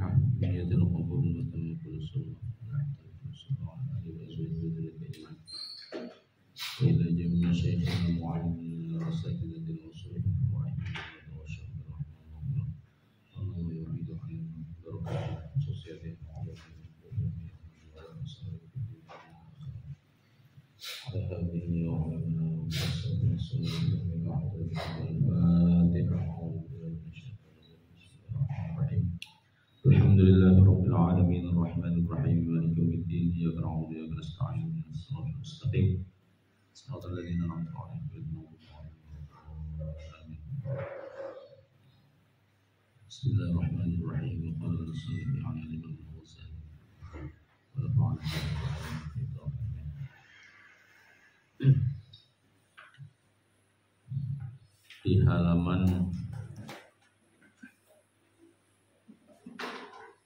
الفاتحة بنية القبول وتم كل سنة وعلى آله وأزواجه وذريته أجمعين وإلى جميع شيخنا ومعلمنا وأساتذتنا وشيوخنا ورحمنا وشيخنا رحمه الله يريد أن بركة سوسيالي على هذه وعلمنا وأساتذتنا وسنة من أحد الفاتحة الحمد لله رب العالمين الرحمن الرحيم مالك يوم الدين إياك نعبد وإياك نستعين اهدنا الصراط المستقيم صراط الذين أنعمت عليهم غير المغضوب عليهم ولا الضالين بسم الله الرحمن الرحيم وقال الرسول عن لمن هو سائل ونفعنا di halaman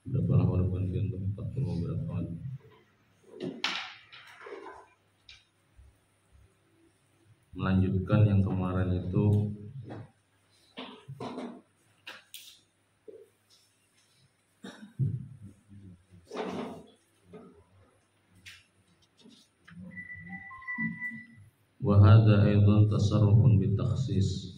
berapa halaman yang tempat berapa melanjutkan yang kemarin itu wa hadza aidan tasarrufun bitakhsis.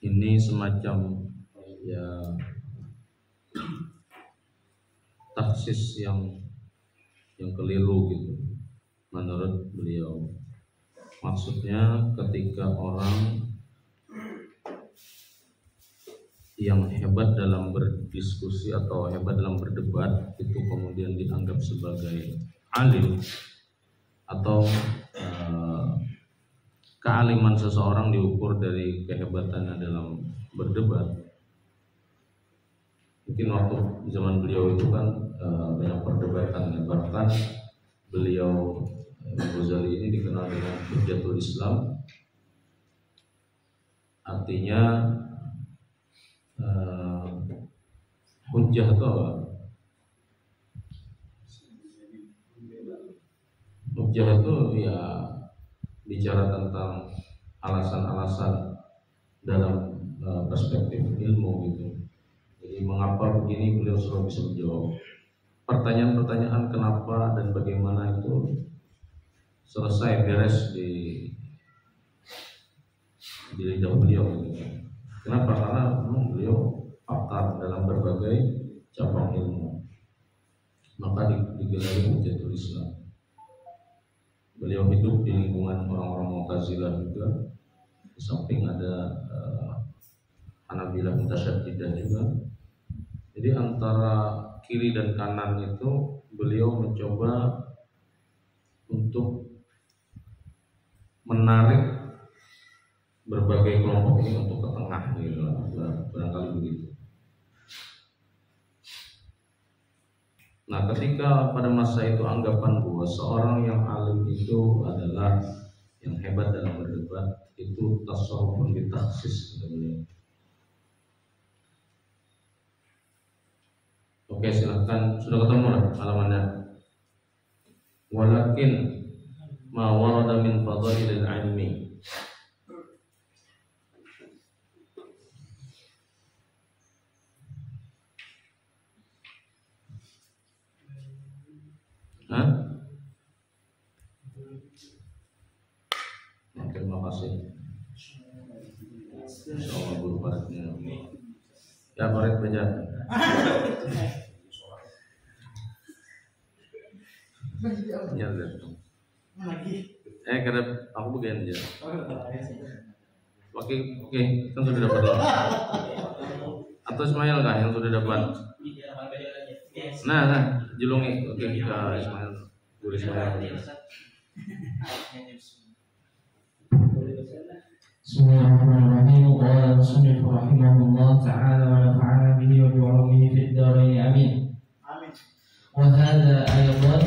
Ini semacam ya taksis yang keliru gitu menurut beliau. Maksudnya ketika orang yang hebat dalam berdiskusi atau hebat dalam berdebat itu kemudian dianggap sebagai alim atau kealiman seseorang diukur dari kehebatannya dalam berdebat. Mungkin waktu zaman beliau itu kan banyak perdebatan, bahkan beliau Ghazali ini dikenal dengan Hujjatul Islam, artinya hujjah itu apa? Hujjah itu ya bicara tentang alasan-alasan dalam perspektif ilmu gitu. Jadi mengapa begini beliau selalu bisa menjawab pertanyaan-pertanyaan kenapa dan bagaimana itu selesai beres di lidah beliau gitu. Kenapa? Karena memang beliau pakar dalam berbagai cabang ilmu. Maka digelari Hujjatul Islam. Beliau hidup di lingkungan orang-orang Mu'tazilah juga. Di samping ada Hanabilah Mutasyaddidah juga. Jadi antara kiri dan kanan itu beliau mencoba untuk menarik berbagai kelompok ini untuk ke tengah gitu, barangkali begitu. Nah, ketika pada masa itu anggapan bahwa seorang yang alim itu adalah yang hebat dalam berdebat, itu tasawufun bitaksis kata beliau. Oke, silakan, sudah ketemu lah halamannya. Walakin ma warada min fadailil ilmi. Terima kasih. Insyaallah guru Faridnya. Ya Farid baca. Ya lihat. Kada aku bagian aja. Oke, kan sudah dapat. Atau Ismail kah yang sudah dapat? Nah, julungi. Oke, kita Ismail. Guru Ismail. Bismillahirrahmanirrahim. Qala al-musannif rahimahullah ta'ala wa nafa'ana bihi wa bi'ulumihi fid dharain amin. Wa hadha aydan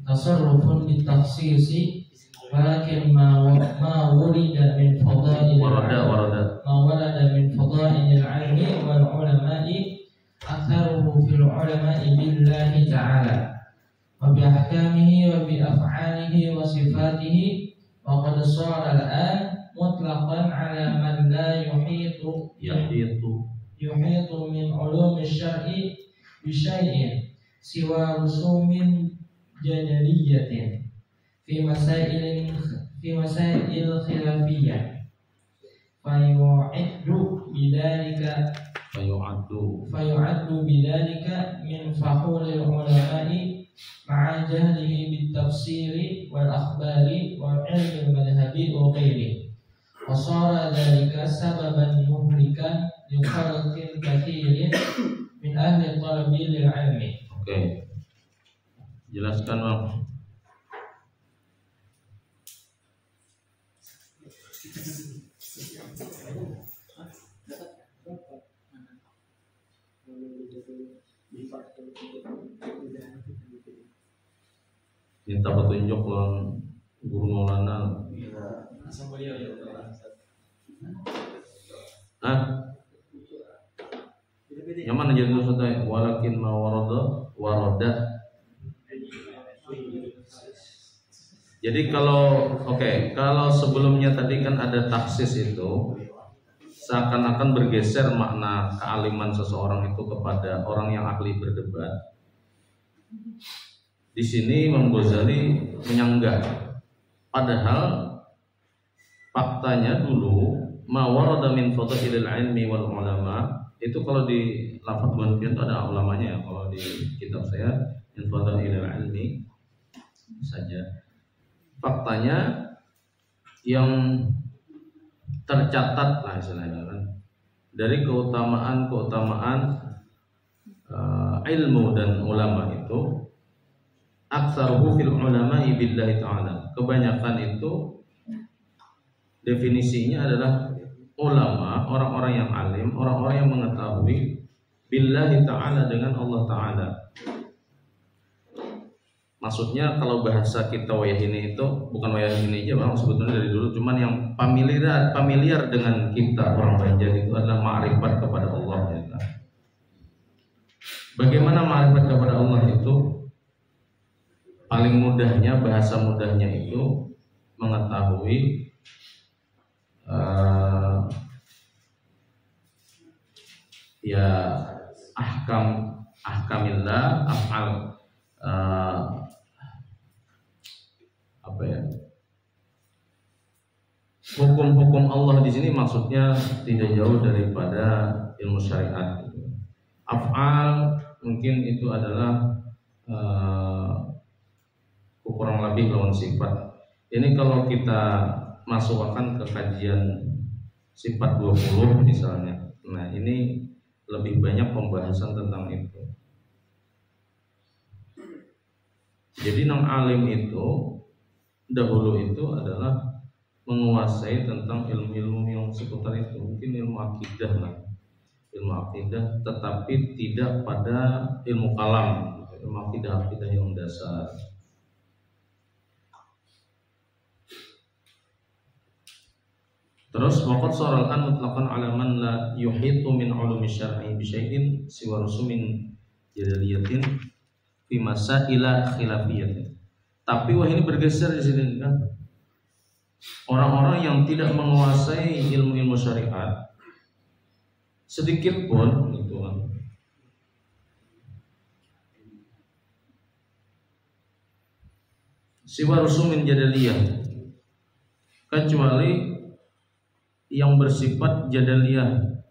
tasarrufun bitakhsisi walakin ma wurida min fadail min fadail al-'ilmi wal 'ulama'i atharuhu fil 'ulama'i billahi ta'ala وبأحكامه وبأفعاله وصفاته وقد صار الآن مطلقا على من لا يحيط من علوم الشرع بشيء سوى رسوم جدلية في مسائل خلافية فيعد بذلك من فحول العلماء مع جهله بالتفسير والأخبار والعلم المذهبي وغيره وصار ذلك سببا مهلكا لخلق كثير من أهل الطلب للعلم. Oke, jelaskan Bang. Minta petunjuk Bang Guru Maulana. Yang mana jadi maksudnya walakin ma warada. Jadi kalau sebelumnya tadi kan ada taksis itu seakan-akan bergeser makna kealiman seseorang itu kepada orang yang ahli berdebat. Di sini Imam Ghazali menyanggah. Padahal faktanya dulu ma warada min fadailil ilmi wal ulama itu kalau di lafaz Ghazali itu ada ulamanya ya. Kalau di kitab saya min fadailil ilmi saja. Faktanya yang tercatat lah istilahnya kan dari keutamaan ilmu dan ulama itu aktsaruhu fil ulama'i billahi ta'ala. Kebanyakan itu definisinya adalah ulama, orang-orang yang alim, orang-orang yang mengetahui billahi ta'ala dengan Allah ta'ala. Maksudnya kalau bahasa kita wayahini itu bukan wayahini aja Bang, sebetulnya dari dulu, cuman yang familiar dengan kita orang Banjar itu adalah ma'rifat kepada Allah ya. Bagaimana ma'rifat kepada Allah itu? Paling mudahnya, bahasa mudahnya itu mengetahui ya ahkamillah, af'al hukum-hukum Allah di sini maksudnya tidak jauh daripada ilmu syariat. Af'al mungkin itu adalah kurang lebih lawan sifat. Ini kalau kita masukkan ke kajian sifat 20 misalnya. Nah, ini lebih banyak pembahasan tentang itu. Jadi nang alim itu dahulu itu adalah menguasai tentang ilmu-ilmu yang seputar itu, mungkin ilmu akidah lah, ilmu akidah, tetapi tidak pada ilmu kalam, ilmu akidah yang dasar. Terus waqad sarakan mutlaqan ala man la yuhitu min ulumi syar'i bi syai'in siwa rusumin jadaliyatin fi masaila khilafiyatin. Tapi wah ini bergeser di sini kan. Orang-orang yang tidak menguasai ilmu-ilmu syariat sedikit pun itu kan. Siwa rusumin jadaliyah, kecuali yang bersifat jadaliyah,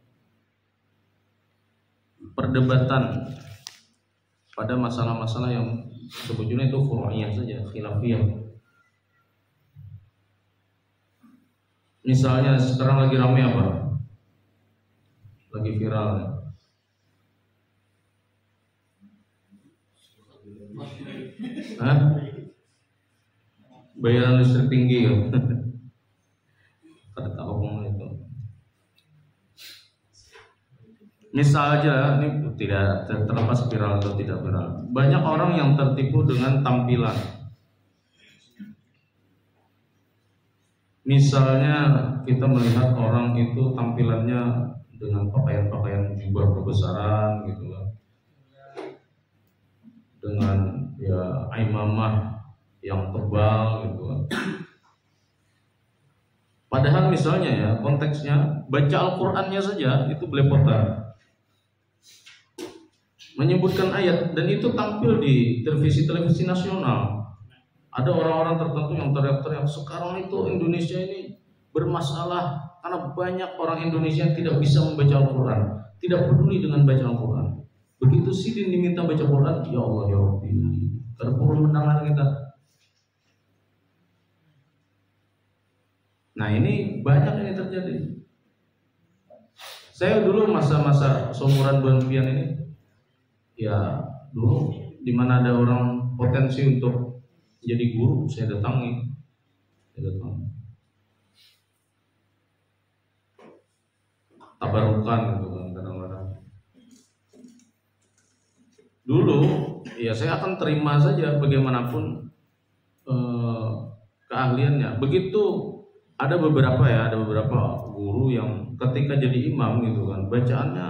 perdebatan pada masalah-masalah yang sebetulnya itu furu'iyah saja, khilafiyah. Misalnya sekarang lagi ramai apa? Lagi viral. Hah? Bayaran listrik tinggi ya. Kada tahu ngomong itu. Misal aja, ini tidak terlepas viral atau tidak viral. Banyak orang yang tertipu dengan tampilan. Misalnya kita melihat orang itu tampilannya dengan pakaian-pakaian jubah kebesaran gitu kan, dengan ya imamah yang tebal gitu kan. Padahal misalnya ya konteksnya baca Al-Qur'annya saja itu belepotan. Menyebutkan ayat dan itu tampil di televisi nasional. Ada orang-orang tertentu yang teriak-teriak sekarang itu Indonesia ini bermasalah karena banyak orang Indonesia yang tidak bisa membaca Al-Quran, tidak peduli dengan baca Al-Quran. Begitu sidin diminta baca Quran, ya Allah ya Rabbi, karena perlu mendengar kita. Nah ini banyak ini terjadi. Saya dulu masa-masa seumuran Bang Pian ini, ya dulu di mana ada orang potensi untuk jadi guru, saya datangi. Tabarukan gitu kan kadang-kadang. Dulu ya saya akan terima saja bagaimanapun keahliannya. Begitu ada beberapa guru yang ketika jadi imam gitu kan bacaannya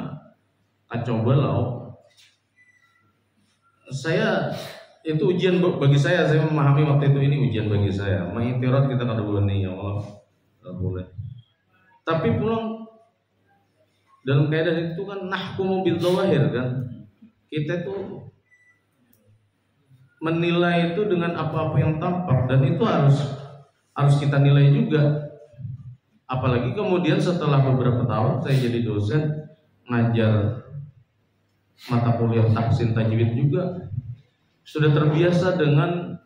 kacau balau. Saya itu ujian bagi saya memahami waktu itu ini ujian bagi saya. Mengiktirot kita kada boleh nih ya Allah, tidak boleh. Tapi pulang dalam keadaan itu kan nahkumu bil dzawahir kan. Kita tuh menilai itu dengan apa-apa yang tampak dan itu harus kita nilai juga. Apalagi kemudian setelah beberapa tahun saya jadi dosen ngajar mata kuliah tahsin tajwid juga. Sudah terbiasa dengan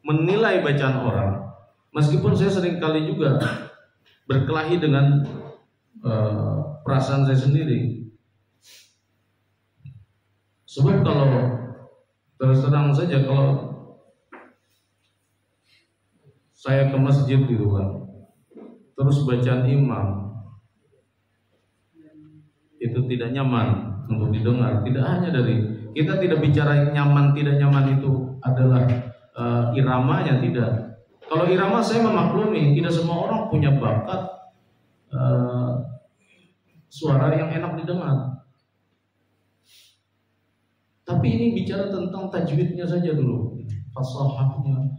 menilai bacaan orang. Meskipun saya seringkali juga berkelahi dengan perasaan saya sendiri. Sebab kalau terus terang saja kalau saya ke masjid gitu kan, terus bacaan imam itu tidak nyaman untuk didengar. Tidak hanya dari kita tidak bicara nyaman tidak nyaman itu adalah iramanya, tidak. Kalau irama saya memaklumi, tidak semua orang punya bakat suara yang enak didengar. Tapi ini bicara tentang tajwidnya saja dulu, fasahahnya,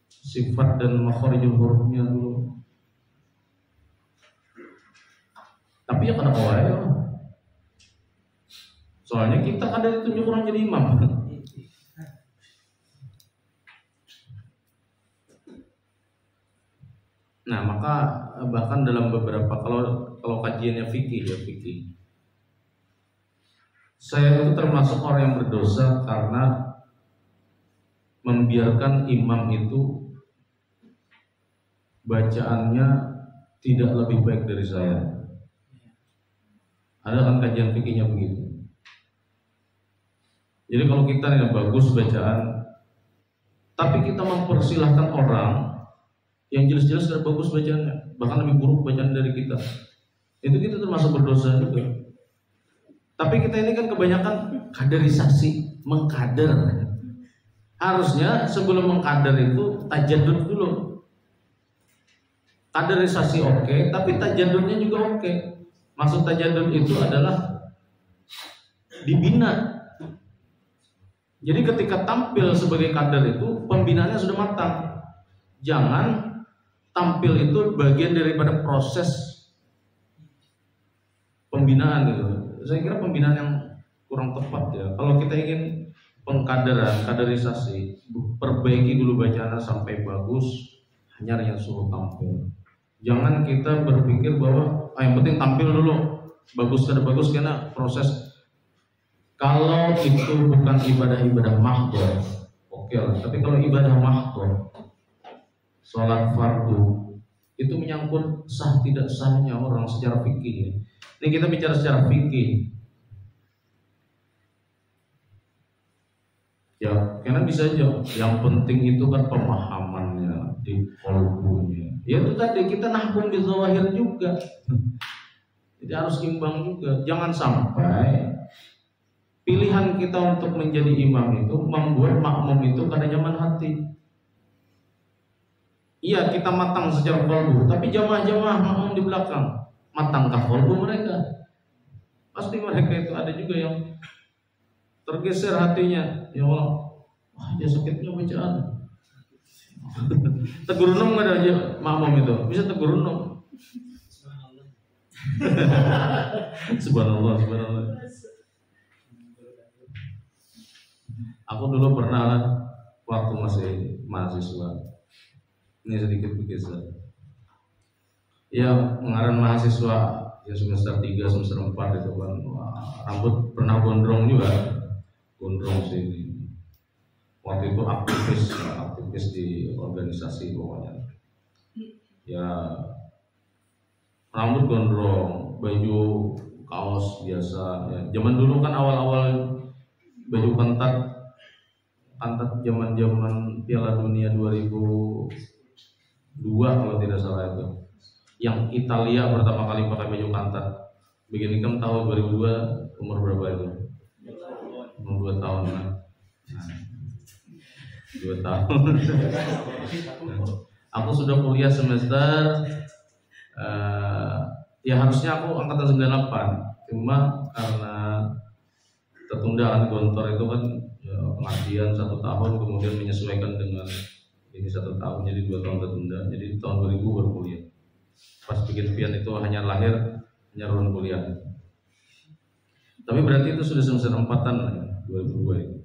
sifat dan makharijul hurufnya dulu. Tapi ya kenapa ya? Soalnya kita ada ditunjuk orang jadi imam. Nah maka bahkan dalam beberapa kalau kajiannya fikih ya fikih, saya itu termasuk orang yang berdosa karena membiarkan imam itu bacaannya tidak lebih baik dari saya. Ada kan kajian fikihnya begitu. Jadi kalau kita nih bagus bacaan, tapi kita mempersilahkan orang yang jelas-jelas tidak bagus bacaannya, bahkan lebih buruk bacaan dari kita, itu kita termasuk berdosa juga. Tapi kita ini kan kebanyakan kaderisasi, mengkader. Harusnya sebelum mengkader itu tajadud dulu. Kaderisasi oke, tapi tajadudnya juga oke. Maksud tajadud itu adalah dibina. Jadi ketika tampil sebagai kader itu pembinaannya sudah matang. Jangan tampil itu bagian daripada proses pembinaan gitu. Saya kira pembinaan yang kurang tepat ya. Kalau kita ingin pengkaderan, kaderisasi, perbaiki dulu bacaannya sampai bagus, hanya yang suruh tampil. Jangan kita berpikir bahwa yang penting tampil dulu, bagus kada bagus karena proses. Kalau itu bukan ibadah-ibadah mahdhur, oke lah. Tapi kalau ibadah mahdhur, sholat fardu, itu menyangkut sah tidak sahnya orang secara fikih. Ini kita bicara secara fikih. Ya, karena bisa aja. Yang penting itu kan pemahamannya di qalbunya. Ya itu tadi kita nahkum di zawahir juga. Jadi harus imbang juga. Jangan sampai pilihan kita untuk menjadi imam itu membuat makmum itu kada nyaman hati. Iya kita matang secara qalbu, tapi jamaah-jamaah makmum di belakang matangkah qalbu mereka? Pasti mereka itu ada juga yang tergeser hatinya. Ya Allah, Dia sakitnya bacaan. Tegur nom nggak ada aja makmum itu, bisa tegur nom. Subhanallah, subhanallah. Aku dulu pernah waktu masih mahasiswa. Ini sedikit berkisah. Ya, pengaran mahasiswa ya semester 3, semester 4 itu kan, rambut pernah gondrong juga, gondrong sih. Waktu itu aktivis di organisasi pokoknya. Ya, rambut gondrong, baju kaos biasa. Ya. Zaman dulu kan awal-awal baju ketat zaman Piala Dunia 2002 kalau tidak salah itu. Yang Italia pertama kali pakai baju ketat. Begini kan tahun 2002 umur berapa itu? Umur 2 tahun lah. 2 tahun. Aku sudah kuliah semester ya harusnya aku angkatan 98. Cuma karena tertunda kan gontor itu kan ya, pengajian 1 tahun kemudian menyesuaikan dengan ini 1 tahun jadi 2 tahun tertunda. Jadi tahun 2000 baru kuliah. Pas bikin pian itu hanya lahir, hanya turun kuliah. Tapi berarti itu sudah semester 4-an lah ya, 2002 itu.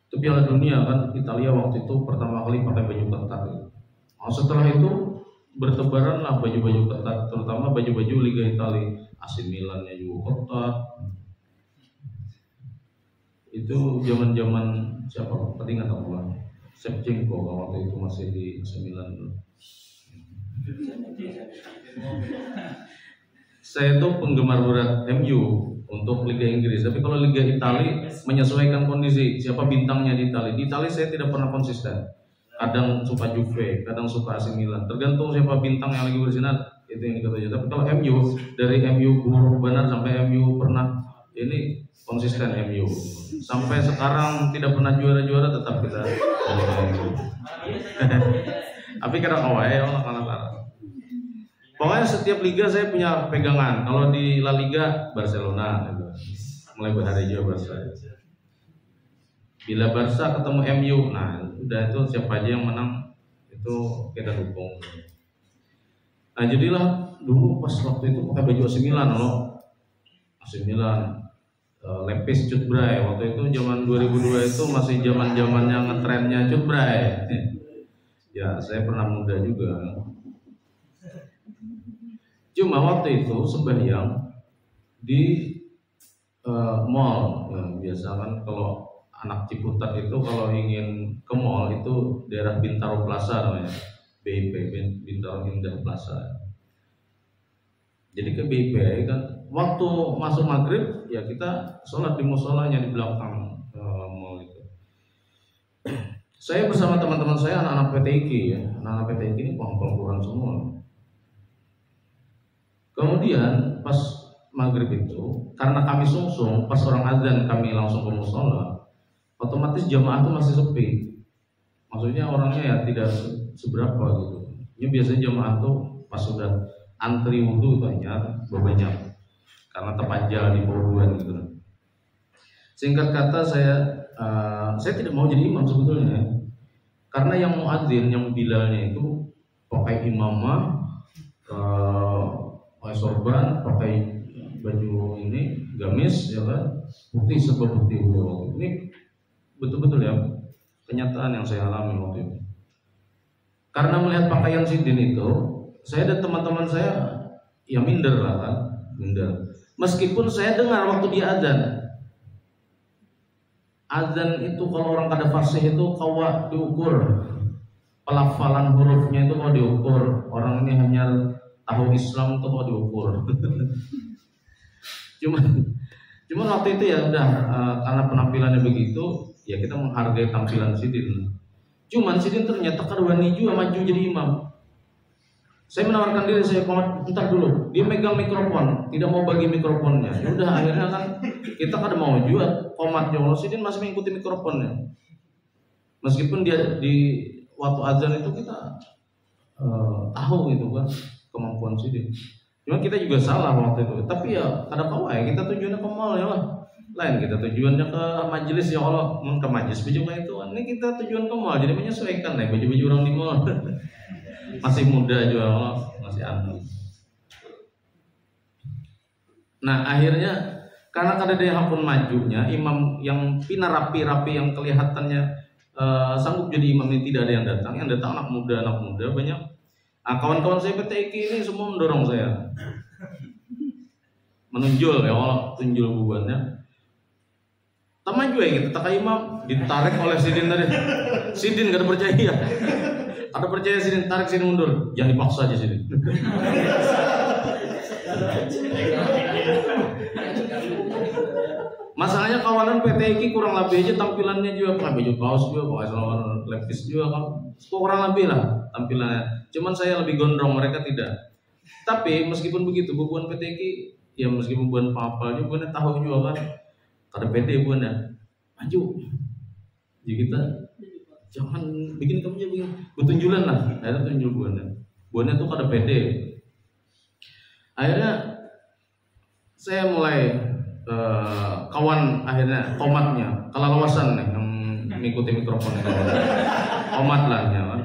Itu Piala Dunia kan, Italia waktu itu pertama kali pakai baju ketat. Nah, setelah itu bertebaran lah baju-baju ketat, terutama baju-baju Liga Italia. AC Milannya juga ketat. Itu zaman-zaman siapa? Tadi nggak tahu lah. Shevchenko waktu itu masih di AC Milan dulu. Saya itu penggemar berat MU untuk Liga Inggris, tapi kalau Liga Italia menyesuaikan kondisi siapa bintangnya di Italia. Di Italia saya tidak pernah konsisten. Kadang suka Juve, kadang suka AC Milan. Tergantung siapa bintang yang lagi bersinar, itu yang dikatakan. Tapi kalau MU dari MU buruk benar sampai MU pernah ini konsisten MU. Sampai sekarang tidak pernah juara-juara tetap kita. Tapi kadang ya kalah. Pokoknya setiap liga saya punya pegangan. Kalau di La Liga Barcelona, mulai berhari juga Barca. Bila Barca ketemu MU, nah udah itu siapa aja yang menang itu kita dukung. Nah jadilah dulu pas waktu itu pakai baju AC Milan loh, AC Milan, lepis Cutbray. Waktu itu zaman 2002 itu masih zaman-zamannya ngetrennya Cutbray. Ya saya pernah muda juga. Cuma waktu itu sembahyang di mall. Ya, biasa kan kalau anak Ciputat itu kalau ingin ke mall itu daerah Bintaro Plaza namanya, BIP Bintaro Indah Plaza. Jadi ke BIP kan waktu masuk maghrib ya kita sholat di musolanya di belakang mall itu. Saya bersama teman-teman saya anak-anak PTIK ya, anak-anak PTIK ini pengangguran semua. Kemudian pas maghrib itu karena kami sungsung pas orang azan kami langsung ke musola, otomatis jamaah itu masih sepi. Maksudnya orangnya ya tidak seberapa gitu. Ini biasanya jamaah tuh pas sudah antri wudhu itu hanya banyak karena terpanjang di bawah gitu. Singkat kata saya tidak mau jadi imam sebetulnya karena yang muadzin yang bilalnya itu pakai imamah, pakai sorban, pakai baju ini gamis ya kan, putih serba putih. Ini betul-betul ya kenyataan yang saya alami waktu itu. Karena melihat pakaian sidin itu, saya dan teman-teman saya ya minder lah kan, minder. Meskipun saya dengar waktu dia azan itu kalau orang kada fasih itu kawa diukur, pelafalan hurufnya itu kalau diukur, orang ini hanya tahu Islam itu kalau diukur. Cuman waktu itu ya udah karena penampilannya begitu, ya kita menghargai tampilan sidin. Cuman sidin ternyata kadwani juga maju jadi imam. Saya menawarkan diri, saya komat bentar dulu. Dia megang mikrofon, tidak mau bagi mikrofonnya. Ya udah akhirnya kan kita kada mau juga komatnya. Allah sidin masih mengikuti mikrofonnya. Meskipun dia di waktu azan itu kita tahu gitu kan kemampuan sidin. Cuma kita juga salah waktu itu. Tapi ya kada tahu ya kita tujuannya ke mall ya lah. Lain kita tujuannya ke majelis, ya Allah, ke majelis baju kayak itu. Ini kita tujuan ke mall, jadi menyesuaikan nih baju-baju orang di mall. Masih muda juga, Allah, masih anak. Nah akhirnya karena kada ada yang majunya, imam yang pina rapi-rapi yang kelihatannya sanggup jadi imam ini tidak ada yang datang. Yang datang anak muda banyak. Nah, kawan-kawan saya PTIK ini semua mendorong saya, menunjul, ya Allah, tunjul bubannya. Tak maju ya gitu, tak imam ditarik oleh Sidin tadi. Sidin gak ada percaya. Ada percaya Sidin, tarik Sidin mundur. Jangan dipaksa aja Sidin. Masalahnya kawanan PTIK kurang lebih aja tampilannya juga pakai baju kaos juga, pakai celana levis juga kan. Kurang lebih lah tampilannya. Cuman saya lebih gondrong, mereka tidak. Tapi meskipun begitu, bubuan PTIK ya meskipun bubuan papal juga bubuan tahu juga kan. Kada pede bubuan ya. Maju. Jadi kita jangan bikin kamu begini. Betunjulan lah. Akhirnya tunjul bubuannya. Bubuannya tuh kada pede. Akhirnya saya mulai kawan akhirnya komatnya kelalawasan nih yang mengikuti mikrofon komat lah ya kan.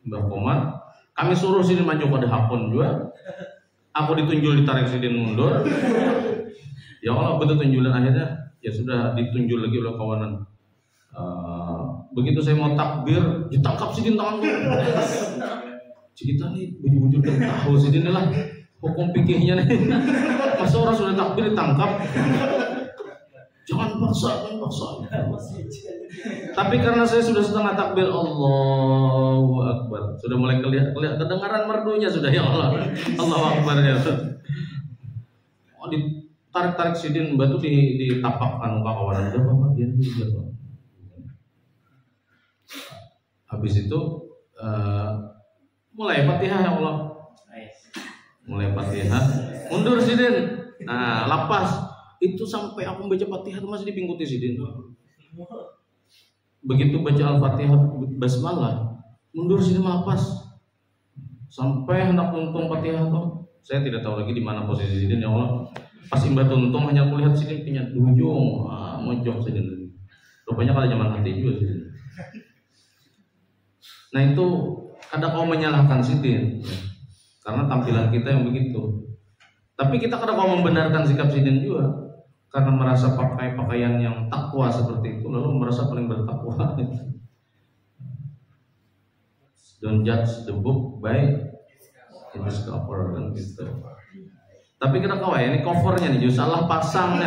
Mbak komat kami suruh sini maju pada hakon juga, aku ditunjul ditarik Sidin mundur. Ya Allah betul tunjulan, akhirnya ya sudah ditunjul lagi oleh kawanan. Begitu saya mau takbir ditangkap Sidin tanganku. Kita nih bujur-bujur tahu Sidin lah hukum pikirnya nih. Masa orang sudah takbir ditangkap? Jangan paksa. Tapi karena saya sudah setengah takbir, Allahu Akbar, sudah mulai kelihatan kedengaran merdunya sudah, ya Allah, Allahu Akbar ya. Oh, ditarik Sidin batu ditapakkan kawanan. Udah Bapak biar juga. Habis itu mulai Fatihah, ya Allah. Mulai Fatihah, mundur Sidin. Nah, lapas. Itu sampai aku baca Fatihah masih dipingkuti Sidin. Begitu baca Al-Fatihah basmalah, mundur Sidin lapas. Sampai hendak tuntung Fatihah tuh. Saya tidak tahu lagi di mana posisi Sidin, ya Allah. Pas imba tuntung hanya aku lihat Sidin punya ujung, mojok Sidin. Rupanya kalau zaman hati juga Sidin. Nah itu kadang kau menyalahkan Sidin. Karena tampilan kita yang begitu. Tapi kita kadang mau membenarkan sikap Sidin juga. Karena merasa pakai pakaian yang takwa seperti itu, lalu merasa paling bertakwa. Don't judge the book by its cover kan gitu. Tapi kita kau ya, ini covernya nih justru salah pasang.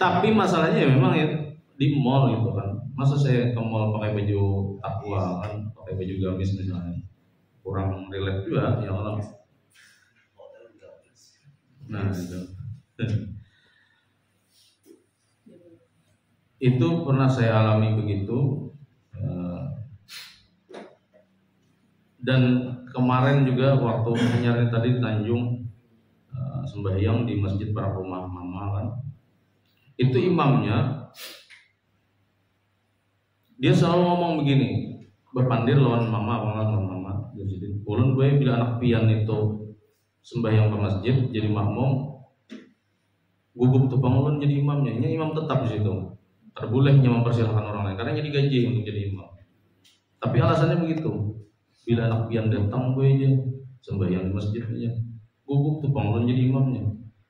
Tapi masalahnya ya memang ya di mall gitu kan. Masa saya ke mall pakai baju takwa kan, pakai baju gamis misalnya. Kurang relate juga ya Allah. Nah itu pernah saya alami begitu. Dan kemarin juga waktu penyiaran tadi di Tanjung sembahyang di masjid para rumah mama kan, itu imamnya dia selalu ngomong begini, berpandir lawan mama jadi ulun gue bila anak pian itu sembahyang ke masjid jadi makmum, gugup tuh ulun jadi imamnya. Ini imam tetap di situ, terbolehnya mempersilahkan orang lain karena jadi gaji untuk jadi imam. Tapi alasannya begitu, bila anak pian datang gue aja sembahyang di masjid aja, gugup tuh ulun jadi imamnya.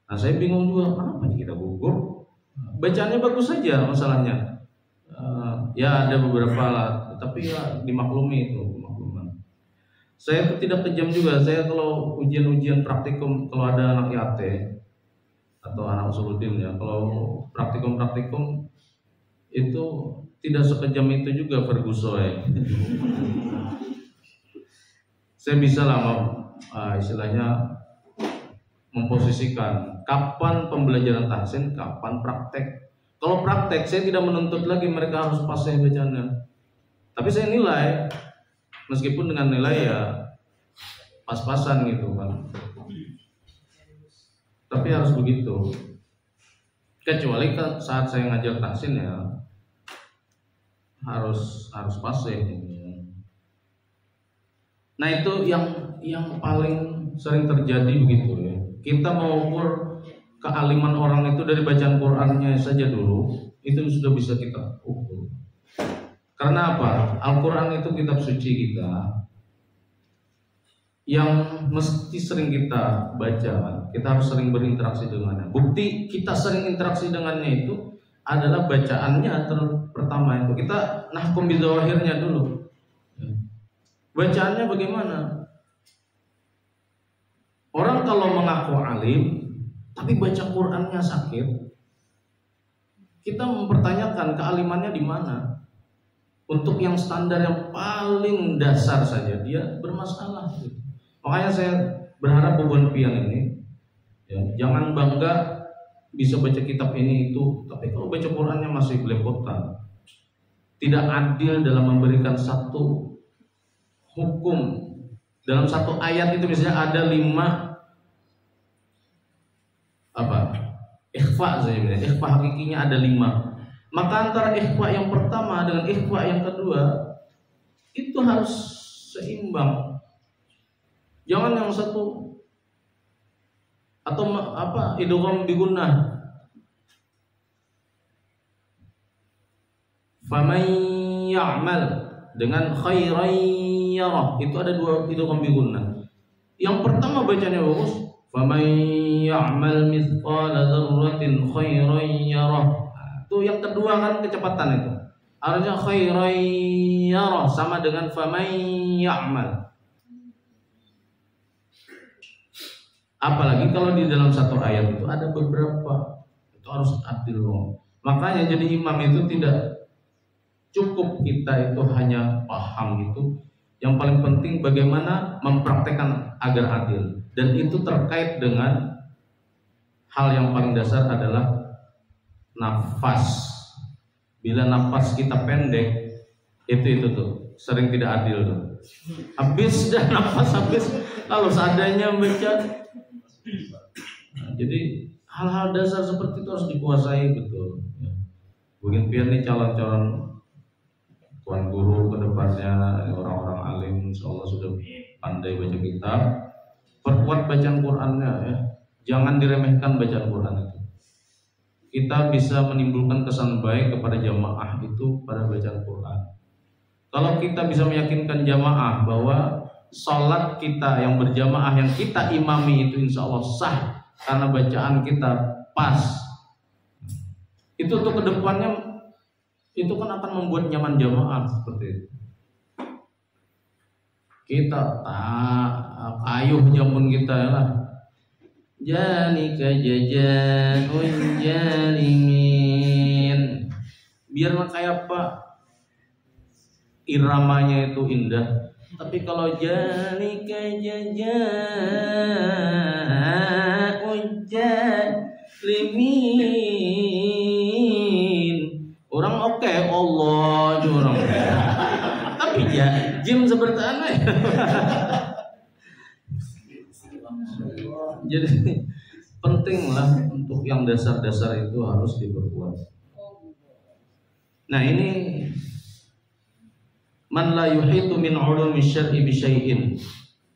Nah saya bingung juga, kenapa kita gugup? Bacaannya bagus saja masalahnya. Ya ada beberapa lah, tapi ya dimaklumi itu. Saya itu tidak kejam juga. Saya kalau ujian-ujian praktikum, kalau ada anak yate atau anak usuludin ya, kalau praktikum itu tidak sekejam itu juga Ferguson. Saya bisa lah istilahnya memposisikan kapan pembelajaran tahsin, kapan praktek. Kalau praktek saya tidak menuntut lagi mereka harus fasih bacanya, tapi saya nilai. Meskipun dengan nilai ya pas-pasan gitu kan. Tapi harus begitu. Kecuali saat saya ngajar tahsin ya harus fasih. Nah itu yang paling sering terjadi begitu ya. Kita mau ukur kealiman orang itu dari bacaan Qur'annya saja dulu, itu sudah bisa kita ukur. Karena apa? Al-Quran itu kitab suci kita yang mesti sering kita baca. Kita harus sering berinteraksi dengannya. Bukti kita sering interaksi dengannya itu adalah bacaannya pertama itu. Kita nahkum bidzawahirnya dulu. Bacaannya bagaimana? Orang kalau mengaku alim tapi baca Qur'annya sakit, kita mempertanyakan kealimannya di mana. Untuk yang standar yang paling dasar saja dia bermasalah. Makanya saya berharap Bubun Pian ini ya, jangan bangga bisa baca kitab ini itu, tapi kalau baca Qur'annya masih belepotan, tidak adil dalam memberikan satu hukum. Dalam satu ayat itu misalnya ada 5 ikhfa saja, ikhfa hakikinya ada 5. Maka antara ikhfa yang pertama dengan ikhfa yang kedua itu harus seimbang. Jangan yang satu atau idgham bi gunnah. Faman ya'mal dengan khairan yarah, itu ada 2 idgham bi gunnah. Yang pertama bacanya bagus, faman ya'mal mithqala dzarratin khairan yarah. Itu yang kedua kan kecepatan itu. Harusnya khairan yarah sama dengan faman ya'mal. Apalagi kalau di dalam satu ayat itu ada beberapa, itu harus adil. Makanya jadi imam itu tidak cukup kita itu hanya paham gitu. Yang paling penting bagaimana mempraktekkan agar adil. Dan itu terkait dengan hal yang paling dasar adalah nafas. Bila nafas kita pendek, itu tuh sering tidak adil tuh. Habis dan nafas habis, lalu seadanya baca. Nah, jadi hal-hal dasar seperti itu harus dikuasai betul. Bugin Pian ini calon-calon tuan guru ke depannya, orang-orang alim, insyaallah sudah pandai baca kitab. Perkuat bacaan Qur'annya ya. Jangan diremehkan bacaan Qur'an itu. Kita bisa menimbulkan kesan baik kepada jamaah itu pada bacaan Qur'an. Kalau kita bisa meyakinkan jamaah bahwa salat kita yang berjamaah yang kita imami itu insya Allah sah karena bacaan kita pas, itu untuk kedepannya itu kan akan membuat nyaman jamaah seperti itu. Kita ayuh jamun kita ya lah. Jalika jajanun jalimin. Biar kayak apa iramanya itu indah. Tapi kalau jalika jajanun jalimin, orang oke Allah orang. Tapi ya jim seperti aneh. Jadi pentinglah untuk yang dasar-dasar itu harus diperkuat. Nah ini man la yuhitu min ulumi syar'i bi syai'in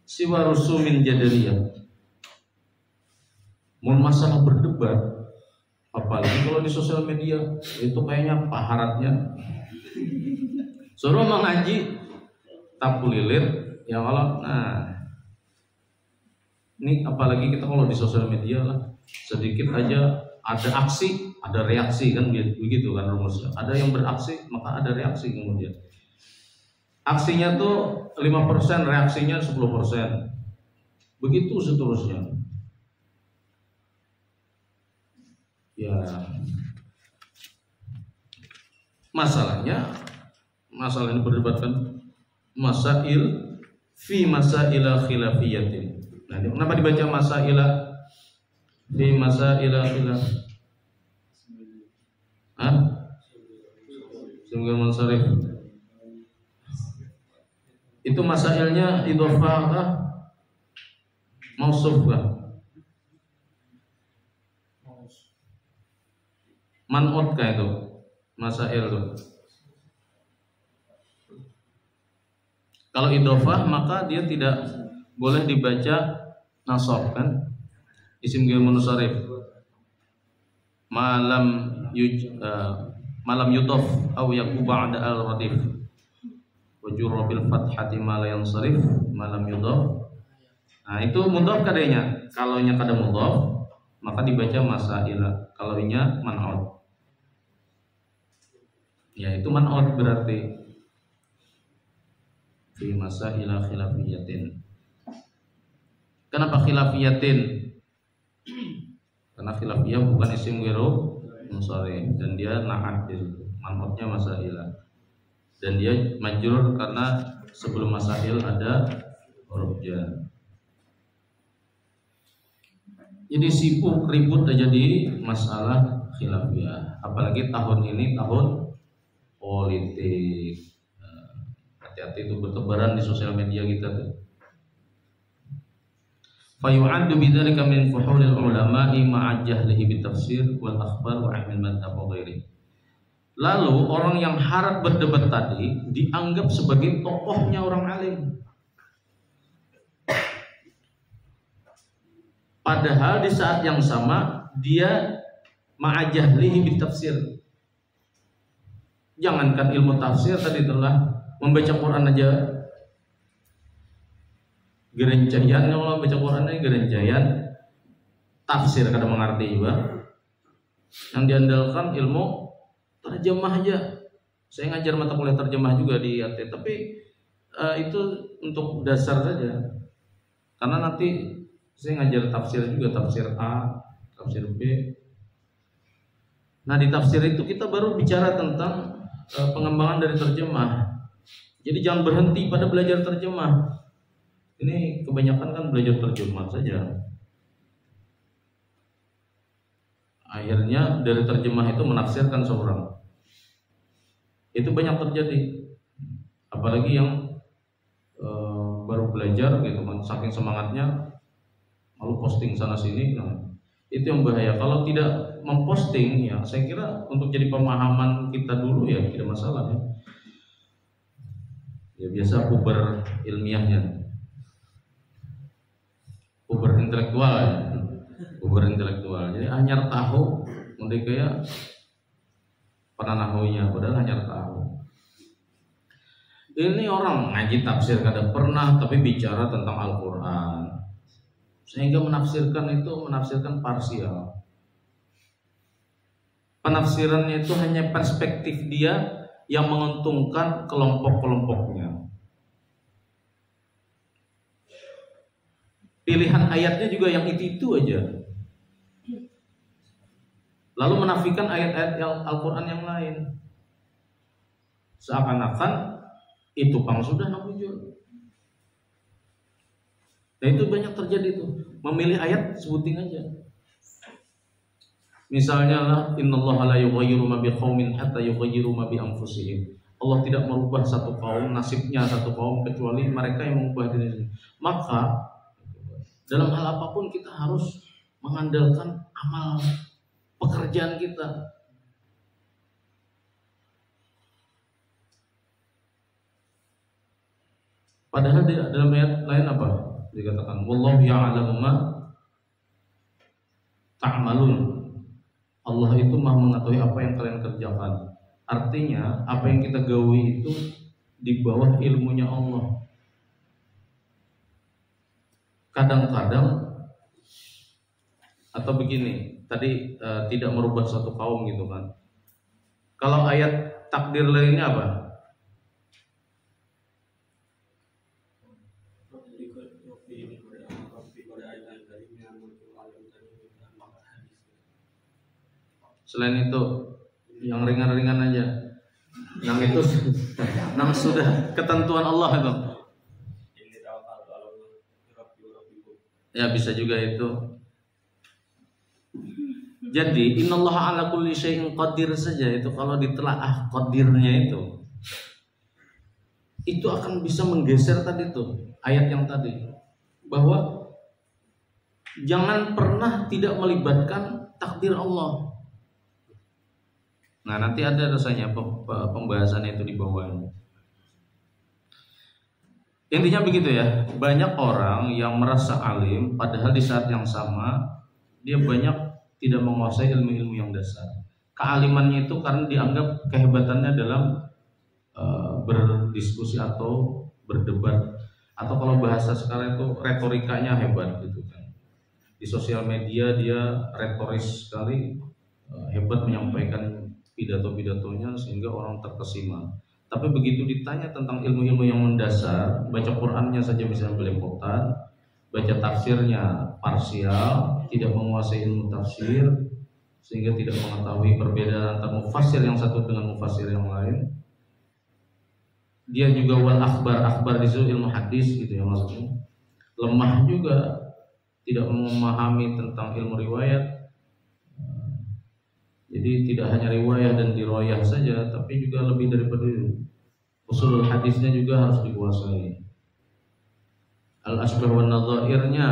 siwa rusumin jadaliyah. Mau masalah berdebat, apalagi kalau di sosial media itu kayaknya paharatnya. Suruh mengaji tapu lilit ya kalau ini apalagi kita kalau di sosial media lah sedikit aja ada aksi, ada reaksi kan begitu kan rumusnya. Ada yang beraksi maka ada reaksi kemudian. Aksinya tuh 5%, reaksinya 10%. Begitu seterusnya. Ya. Masalah ini berdebatkan masail fi masaila khilafiyatin. Nah, kenapa dibaca masaila fi masaila khilaf? Sehingga mansarif. Itu masailnya idhofah kah? Mausuf kah? Man'ut kah itu? Masail itu. Kalau idhofah maka dia tidak boleh dibaca nasab kan? Isim ghair munsharif. malam yudhaf aw yaku ba'da al-radif wa jurra bil fathati ma la yansarif malam yudhaf. Nah itu mudhaf kadanya. Kalau nya kada mudhaf maka dibaca masaila. Kalau nya man'ut, ya itu man'ut berarti fi masaila khilafiyatin. Kenapa khilafiyatin? Karena khilafiyah bukan isim ghairu munsharif dan dia na'at di situ. Man'utnya masaila. Dan dia majrur karena sebelum masail ada huruf jar. Jadi sibuk ribut aja di masalah khilafiyah. Apalagi tahun ini tahun politik. Hati-hati itu bertebaran di sosial media kita tuh. Fayu'addu bidzalika min fuhulil ulama'i ma'a jahlihi bitafsir wal akhbar wa ilmil madhhab wa ghairi. Lalu orang yang harap berdebat tadi dianggap sebagai tokohnya orang alim. Padahal di saat yang sama dia ma'a jahlihi bitafsir. Jangankan ilmu tafsir tadi telah membaca Quran aja gerencayan, kalau baca Quran aja gerencayan, tafsir kada mengerti juga. Yang diandalkan ilmu terjemah aja. Saya ngajar mata kuliah terjemah juga di AT, tapi itu untuk dasar saja. Karena nanti saya ngajar tafsir juga, tafsir A, tafsir B. Nah di tafsir itu kita baru bicara tentang pengembangan dari terjemah. Jadi jangan berhenti pada belajar terjemah. Ini kebanyakan kan belajar terjemah saja. Akhirnya dari terjemah itu menafsirkan seorang. Itu banyak terjadi. Apalagi yang baru belajar gitu kan, saking semangatnya lalu posting sana sini. Nah, itu yang bahaya. Kalau tidak memposting ya, saya kira untuk jadi pemahaman kita dulu ya tidak masalah ya. Ya biasa puber ilmiahnya. Puber intelektual ya. Puber intelektual. Jadi hanya tahu udah kayak pernah nahunya padahal hanya tahu. Ini orang ngaji tafsir kada pernah tapi bicara tentang Al-Qur'an. Sehingga menafsirkan itu menafsirkan parsial. Penafsirannya itu hanya perspektif dia yang menguntungkan kelompok-kelompoknya. Pilihan ayatnya juga yang itu aja. Lalu menafikan ayat-ayat Al-Quran yang lain. Seakan-akan itu pang sudah namujur. Nah itu banyak terjadi tuh. Memilih ayat sebutin aja. Misalnya lah, innallaha la yughayyiru ma biqaumin hatta yughayyiru ma bi anfusihim. Allah tidak merubah satu kaum, nasibnya satu kaum kecuali mereka yang mengubah dirinya. Maka dalam hal apapun kita harus mengandalkan amal pekerjaan kita. Padahal dalam ayat lain apa? Dikatakan wallahu ya'lamu ma ta'malun. Allah itu Maha mengetahui apa yang kalian kerjakan. Artinya apa yang kita gawi itu di bawah ilmunya Allah. Kadang-kadang atau begini, tadi tidak merubah suatu kaum gitu kan. Kalau ayat takdir lainnya apa? Selain itu yang ringan-ringan aja. Yang itu yang sudah ketentuan Allah itu. Ya bisa juga itu. Jadi innallaha ala kulli syai'in qadir saja itu kalau ditelaah qadirnya itu akan bisa menggeser tadi tuh ayat yang tadi bahwa jangan pernah tidak melibatkan takdir Allah. Nah nanti ada rasanya pembahasan itu di bawahnya. Intinya begitu ya. Banyak orang yang merasa alim padahal di saat yang sama dia banyak tidak menguasai ilmu-ilmu yang dasar. Kealimannya itu karena dianggap kehebatannya dalam berdiskusi atau berdebat, atau kalau bahasa sekarang itu retorikanya hebat gitu kan. Di sosial media dia retoris sekali, hebat menyampaikan pidato-pidatonya sehingga orang terkesima. Tapi begitu ditanya tentang ilmu-ilmu yang mendasar, baca Qur'annya saja bisa belepotan, baca tafsirnya parsial, tidak menguasai ilmu tafsir, sehingga tidak mengetahui perbedaan antara mufassir yang satu dengan mufassir yang lain. Dia juga wal akhbar di situ ilmu hadis gitu ya maksudnya. Lemah juga, tidak memahami tentang ilmu riwayat. Jadi tidak hanya riwayat dan diroyah saja, tapi juga lebih daripada itu. Usul hadisnya juga harus dikuasai. Al-asbah wan nadhairnya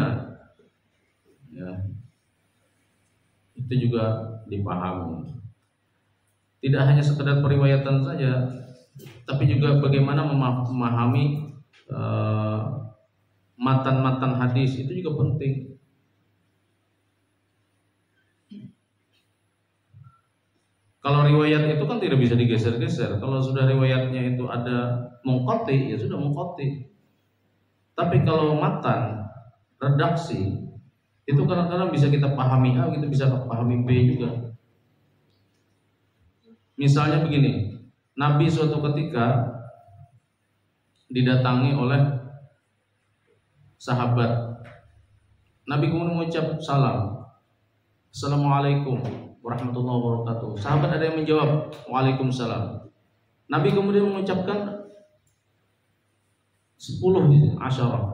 ya, itu juga dipahami. Tidak hanya sekedar periwayatan saja, tapi juga bagaimana memahami matan-matan hadis itu juga penting. Kalau riwayat itu kan tidak bisa digeser-geser. Kalau sudah riwayatnya itu ada munqati, ya sudah munqati. Tapi kalau matan, redaksi, itu kadang-kadang bisa kita pahami A, kita bisa pahami B juga. Misalnya begini, Nabi suatu ketika didatangi oleh sahabat. Nabi kemudian mengucap salam, Assalamualaikum warahmatullahi wabarakatuh. Sahabat ada yang menjawab Waalaikumsalam. Nabi kemudian mengucapkan 10 asyarah.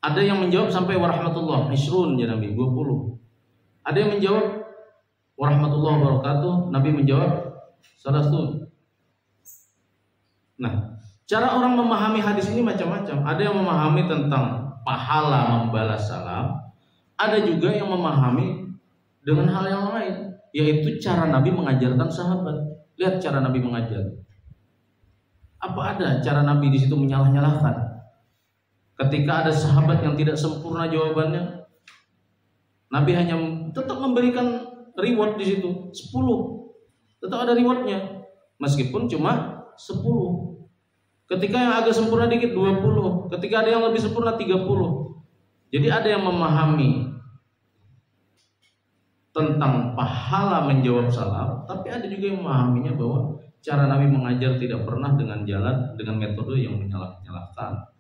Ada yang menjawab sampai warahmatullahi isrun ya Nabi 20. Ada yang menjawab warahmatullahi wabarakatuh, Nabi menjawab salasun. Nah, cara orang memahami hadis ini macam-macam. Ada yang memahami tentang pahala membalas salam, ada juga yang memahami dengan hal yang lain, yaitu cara Nabi mengajarkan sahabat. Lihat cara Nabi mengajar. Apa ada cara Nabi di situ menyalah-nyalahkan? Ketika ada sahabat yang tidak sempurna jawabannya, Nabi hanya tetap memberikan reward di situ 10. Tetap ada rewardnya, meskipun cuma 10. Ketika yang agak sempurna dikit 20. Ketika ada yang lebih sempurna 30. Jadi ada yang memahami tentang pahala menjawab salam, tapi ada juga yang memahaminya bahwa cara Nabi mengajar tidak pernah dengan metode yang menyalah-nyalahkan.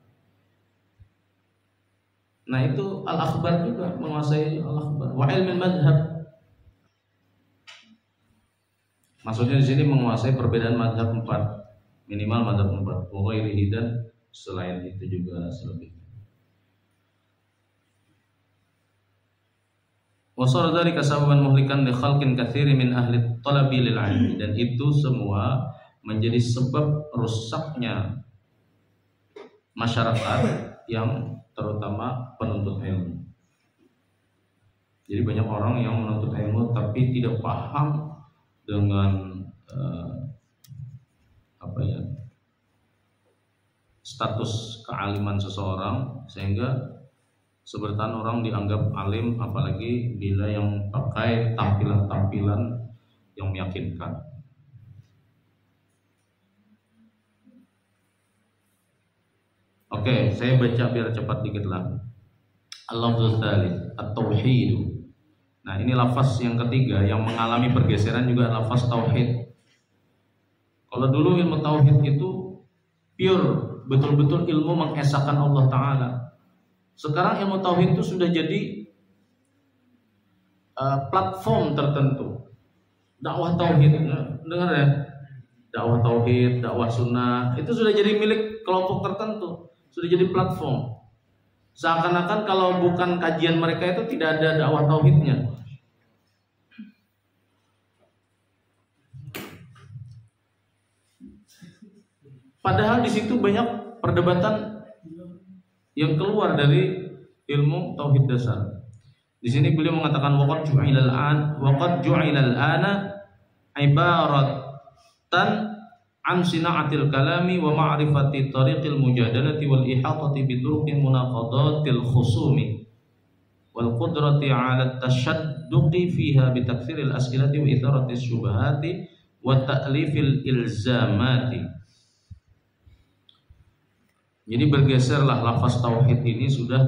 Nah itu al-akhbar juga, menguasai al-akhbar. Wa ilmil madhab. Maksudnya di sini menguasai perbedaan madhab 4, minimal madhab 4. Wa ghairihi, dan selain itu juga selebihnya. Wasara dzalika sababan muhlikan li khalqin katsiri min ahli talabi lil ilmi, dan itu semua menjadi sebab rusaknya masyarakat yang terutama penuntut ilmu. Jadi banyak orang yang menuntut ilmu tapi tidak paham dengan status kealiman seseorang, sehingga seberatan orang dianggap alim, apalagi bila yang pakai tampilan-tampilan yang meyakinkan. Oke, saya baca biar cepat dikit lah. Al-lafzul tsalits, at-tauhid. Nah, ini lafaz yang ketiga yang mengalami pergeseran juga, lafaz tauhid. Kalau dulu ilmu tauhid itu pure, betul-betul ilmu mengesahkan Allah Ta'ala. Sekarang ilmu tauhid itu sudah jadi platform tertentu. Dakwah tauhid, dengar ya? Dakwah tauhid, dakwah sunnah, itu sudah jadi milik kelompok tertentu, sudah jadi platform. Seakan-akan kalau bukan kajian mereka itu tidak ada dakwah tauhidnya. Padahal di situ banyak perdebatan yang keluar dari ilmu tauhid dasar. Di sini beliau mengatakan waqad ju'ilal ana ibaratan an sina'atil kalami wa ma'rifati tariqil mujadalati wal ihatati bi turuqil munaqadatil khusumi. wal qudrati 'ala at-tashadduqi fiha bi taktsiril as'ilati wa itharati syubhati wa ta'lifil ilzamati. Jadi bergeserlah lafaz tauhid ini sudah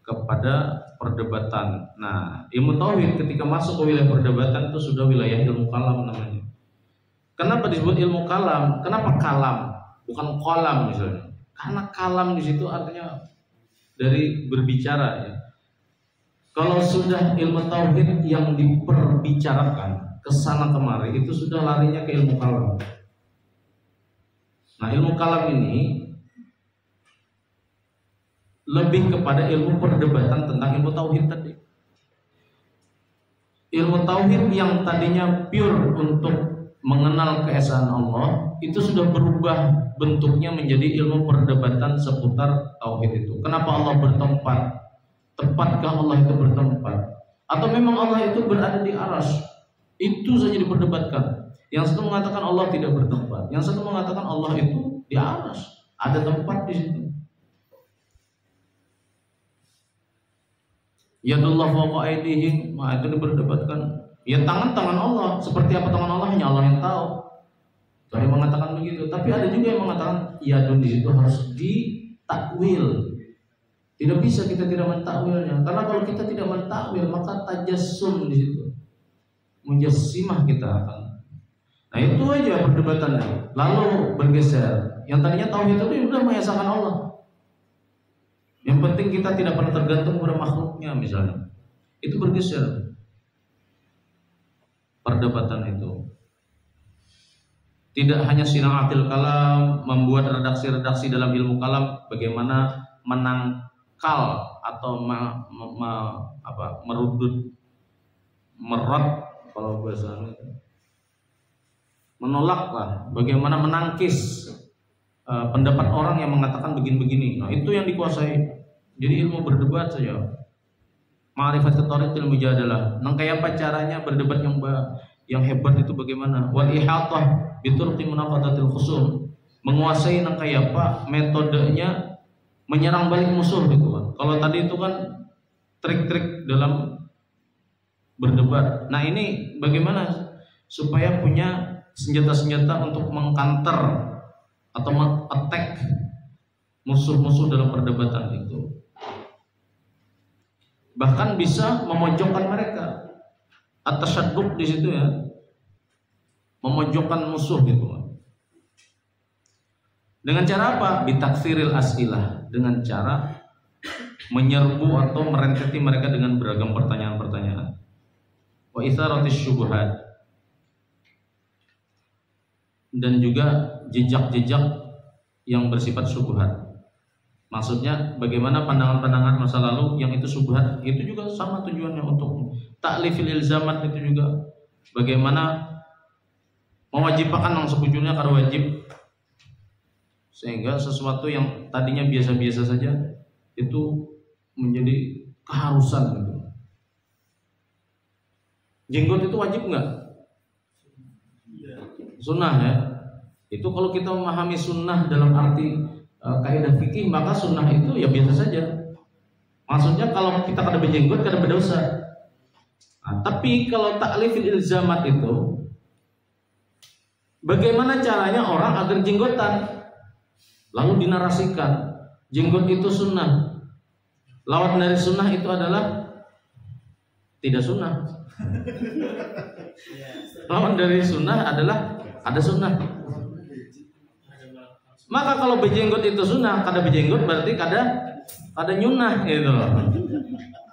kepada perdebatan. Nah, ilmu tauhid ketika masuk ke wilayah perdebatan itu sudah wilayah ilmu kalam namanya. Kenapa disebut ilmu kalam? Kenapa kalam? Bukan kolam misalnya. Karena kalam di situ artinya dari berbicara ya. Kalau sudah ilmu tauhid yang diperbicarakan kesana kemari itu sudah larinya ke ilmu kalam. Nah, ilmu kalam ini lebih kepada ilmu perdebatan tentang ilmu tauhid tadi. Ilmu tauhid yang tadinya pure untuk mengenal keesaan Allah itu sudah berubah bentuknya menjadi ilmu perdebatan seputar tauhid itu. Kenapa Allah bertempat? Tepatkah Allah itu bertempat? Atau memang Allah itu berada di arsy? Itu saja diperdebatkan. Yang satu mengatakan Allah tidak bertempat, yang satu mengatakan Allah itu di arsy, ada tempat di situ. Yadullah fawqa aydihim, itu diperdebatkan. Ya tangan Allah, seperti apa tangan Allah hanya Allah yang tahu. Ada yang mengatakan begitu, tapi ada juga yang mengatakan yadun di situ harus ditakwil. Tidak bisa kita tidak mentakwilnya, karena kalau kita tidak mentakwil maka tajassum di situ. Mujassimah kita akan. Nah itu aja perdebatannya. Lalu bergeser. Yang tadinya tauhid itu sudah mengesahkan Allah. Yang penting kita tidak pernah tergantung pada makhluknya misalnya. Itu bergeser perdebatan itu. Tidak hanya sinaatil kalam, membuat redaksi-redaksi dalam ilmu kalam bagaimana menangkal atau merudut, merot kalau bahasa menolaklah, bagaimana menangkis pendapat orang yang mengatakan begini-begini. Nah itu yang dikuasai. Jadi ilmu berdebat saja. Ma'rifat thariqil mujadalah. Nang kayak apa caranya berdebat yang hebat itu bagaimana? Wal ihatah bi turqi munaqadatil khusum. Menguasai nang kayak apa metodenya menyerang balik musuh gitu kan. Kalau tadi itu kan trik-trik dalam berdebat. Nah ini bagaimana supaya punya senjata-senjata untuk mengcounter atau meng-attack musuh-musuh dalam perdebatan itu. Bahkan bisa memojokkan mereka. At-tasyadduq di situ ya. Memojokkan musuh gitu. Dengan cara apa? Bitakfiril as'ilah, dengan cara menyerbu atau merenteti mereka dengan beragam pertanyaan-pertanyaan. Wa itsaratis syubhat, dan juga jejak-jejak yang bersifat syubhat. Maksudnya bagaimana pandangan-pandangan masa lalu yang itu syubhat, itu juga sama tujuannya untuk ta'lifil ilzamat. Itu juga bagaimana mewajibkan yang sebetulnya karena wajib, sehingga sesuatu yang tadinya biasa-biasa saja itu menjadi keharusan gitu. Jenggot itu wajib nggak? Sunnah ya. Itu kalau kita memahami sunnah dalam arti kaidah fikih, maka sunnah itu ya biasa saja. Maksudnya kalau kita kada berjenggot kada berdosa. Nah, tapi kalau ta'lifil ilzamat itu bagaimana caranya orang agar jenggotan, lalu dinarasikan jenggot itu sunnah. Lawan dari sunnah itu adalah tidak sunnah. Lawan dari sunnah adalah ada sunnah. Maka kalau berjenggot itu sunnah, kada berjenggot berarti kada nyunah gitu.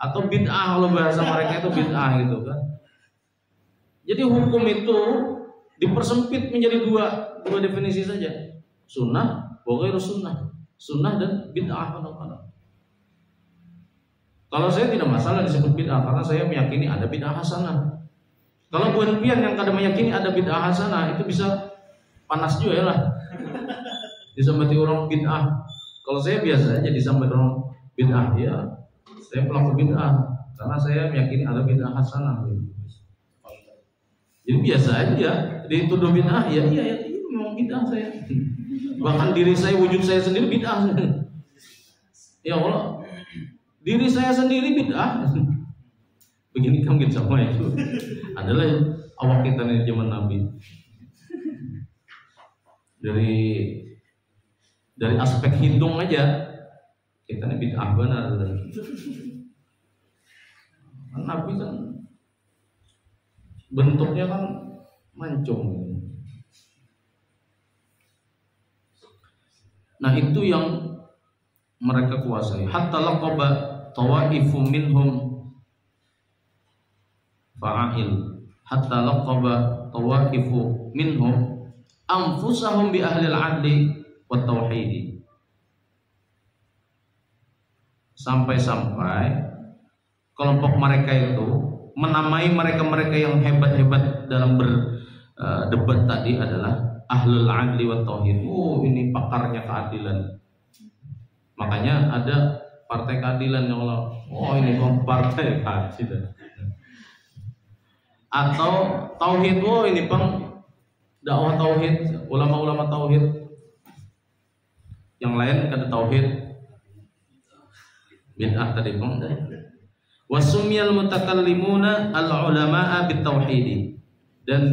Atau bid'ah, kalau bahasa mereka itu bid'ah gitu kan. Jadi hukum itu dipersempit menjadi dua definisi saja. Sunnah, wa ghairu sunnah. Sunnah dan bid'ah kadang-kadang. Kalau saya tidak masalah disebut bid'ah karena saya meyakini ada bid'ah hasanah. Kalau bukan pian yang kadang meyakini ada bid'ah hasanah, itu bisa panas juga ya lah. Disambati orang bid'ah. Kalau saya biasa aja disambati orang bid'ah, ya saya pelaku bid'ah karena saya meyakini ada bid'ah hasanah. Jadi biasa aja dituduh bid'ah, ya iya memang bid'ah saya. Bahkan diri saya, wujud saya sendiri bid'ah. Ya Allah. Diri saya sendiri bid'ah. Begini kan mungkin sama itu adalah awak kita di zaman Nabi. Dari aspek hidung aja kita ini bid'ah benar. Nabi kan bentuknya kan mancung. Nah itu yang mereka kuasai. Hatta laqaba tawaifu minhum fa'il. Hatta laqaba tawaifu minhum anfusahum bi ahli al-'adli wat tauhid. Sampai-sampai kelompok mereka itu menamai mereka-mereka yang hebat-hebat dalam berdebat tadi adalah ahlul 'adli wat tauhid. Oh, ini pakarnya keadilan. Makanya ada partai keadilan ya Allah. Oh, ini partai keadilan. Atau tauhid. Oh, ini dakwah tauhid, ulama-ulama tauhid. Yang lain kada tauhid. Bid'ah tadi wasumiyal mutakallimuna al-ulama'a bit tauhid. Dan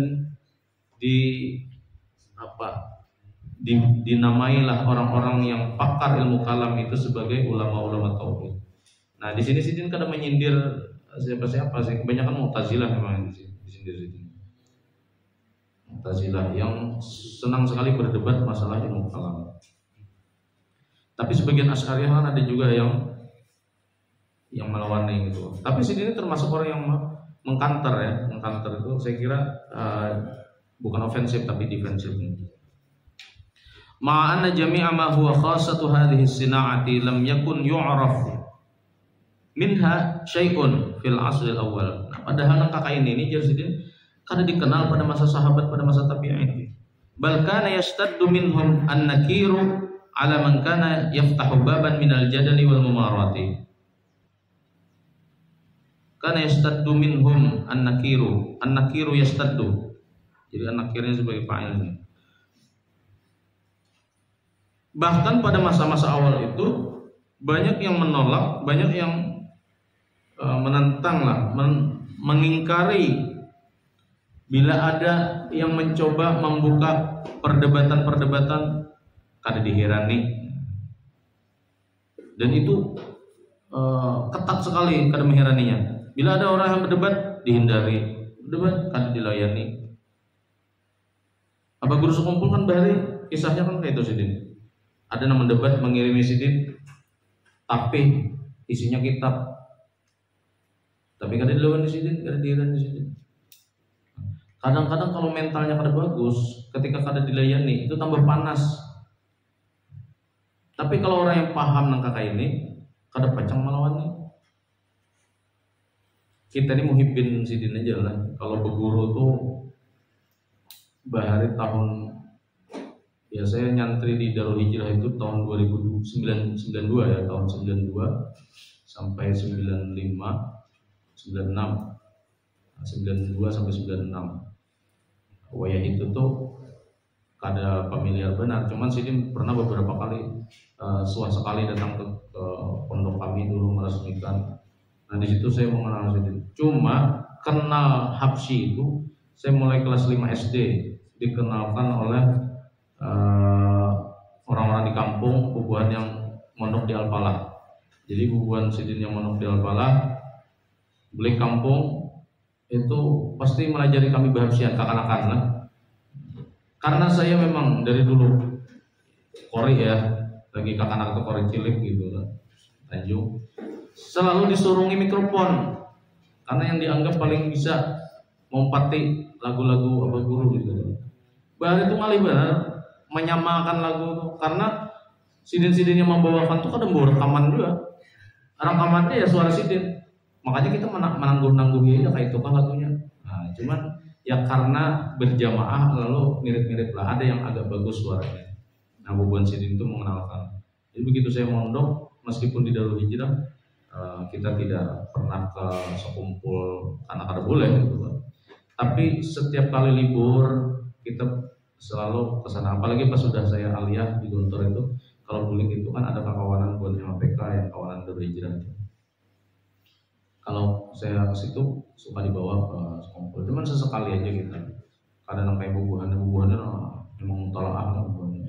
dinamailah orang-orang yang pakar ilmu kalam itu sebagai ulama-ulama tauhid. Nah, di sini Sidin kada menyindir siapa-siapa sih. Kebanyakan Mu'tazilah memang disindir. Mu'tazilah yang senang sekali berdebat masalah ilmu kalam. Tapi sebagian Asy'ariyah kan ada juga yang melawannya gitu. Tapi Sidin ini termasuk orang yang mengkanter ya. Mengkanter itu saya kira bukan ofensif tapi defensif. Ma'anna jami'a ma huwa khassatu hadhihi as-sina'ati lam yakun yu'raf minha syai'un fil asr al-awwal. Nah, padahal kakak ini jadi kada dikenal pada masa sahabat, pada masa tabi'in. Bal kana yastaddu minhum an-nakiru ala man kana yaftahu baban minal jadali wal mumarati. Kana yastaddu minhum an-nakiru yastaddu. Jadi an-nakirnya sebagai fa'il. Bahkan pada masa-masa awal itu banyak yang menolak, banyak yang menentang lah, mengingkari bila ada yang mencoba membuka perdebatan-perdebatan kada diherani. Dan itu ketat sekali kada mengheraninya. Bila ada orang yang berdebat dihindari, berdebat kada dilayani. Apa guru sekumpul kan bahari kisahnya kan kayak itu Sidin. Ada yang mendebat mengirimi Sidin, tapi isinya kitab. Tapi kada dilawan di Sidin, kada diheran di Sidin. Kadang-kadang kalau mentalnya kada bagus, ketika kada dilayani itu tambah panas. Tapi kalau orang yang paham nang kakak ini, kada pacang melawannya. Kita ini muhibbin Sidin aja lah. Kalau berguru tuh bahari tahun, ya saya nyantri di Darul Hijrah itu tahun 2092 ya, tahun 92 sampai 95, 96, 92 sampai 96. Wayah itu tuh kada familiar benar, cuman Sidin pernah beberapa kali sekali datang ke pondok kami dulu meresmikan. Nah di situ saya mengenal Sidin. Cuma kenal Habsyi itu saya mulai kelas 5 SD, dikenalkan oleh orang-orang di kampung, bubuhan yang mondok di Al-Falah. Jadi bubuhan Sidin yang mondok di Al-Falah, beli kampung itu pasti melajari kami bahasian kakak-kakak lah. Karena saya memang dari dulu kori ya, lagi kakak-kakak atau kori cilik gitu lah, Tanjung, selalu disurungi mikrofon karena yang dianggap paling bisa mompati lagu-lagu apa guru gitu. Bahar itu ngalih benar menyamakan lagu itu, karena Sidin-Sidin yang membawakan itu kadang bawa rekaman juga. Rekamannya ya suara Sidin. Makanya kita menangguh-nangguhi aja kayak itu kan lagunya. Nah, cuman ya karena berjamaah lalu mirip-mirip lah, ada yang agak bagus suaranya. Nah, bubuhan Sidin itu mengenalkan. Jadi begitu saya mondok, meskipun di Darul Hijrah, kita tidak pernah ke sekumpul karena kada boleh gitu kan. Tapi setiap kali libur kita selalu ke sana. Apalagi pas sudah saya aliyah di Gontor itu, kalau bulik itu kan ada kawanan buat MPK yang kawanan Darul Hijrah itu. Kalau saya ke situ suka dibawa ke sekumpul, cuman sesekali aja kita. Kadang sampai bubuhannya memang tolaah lah bubuhannya.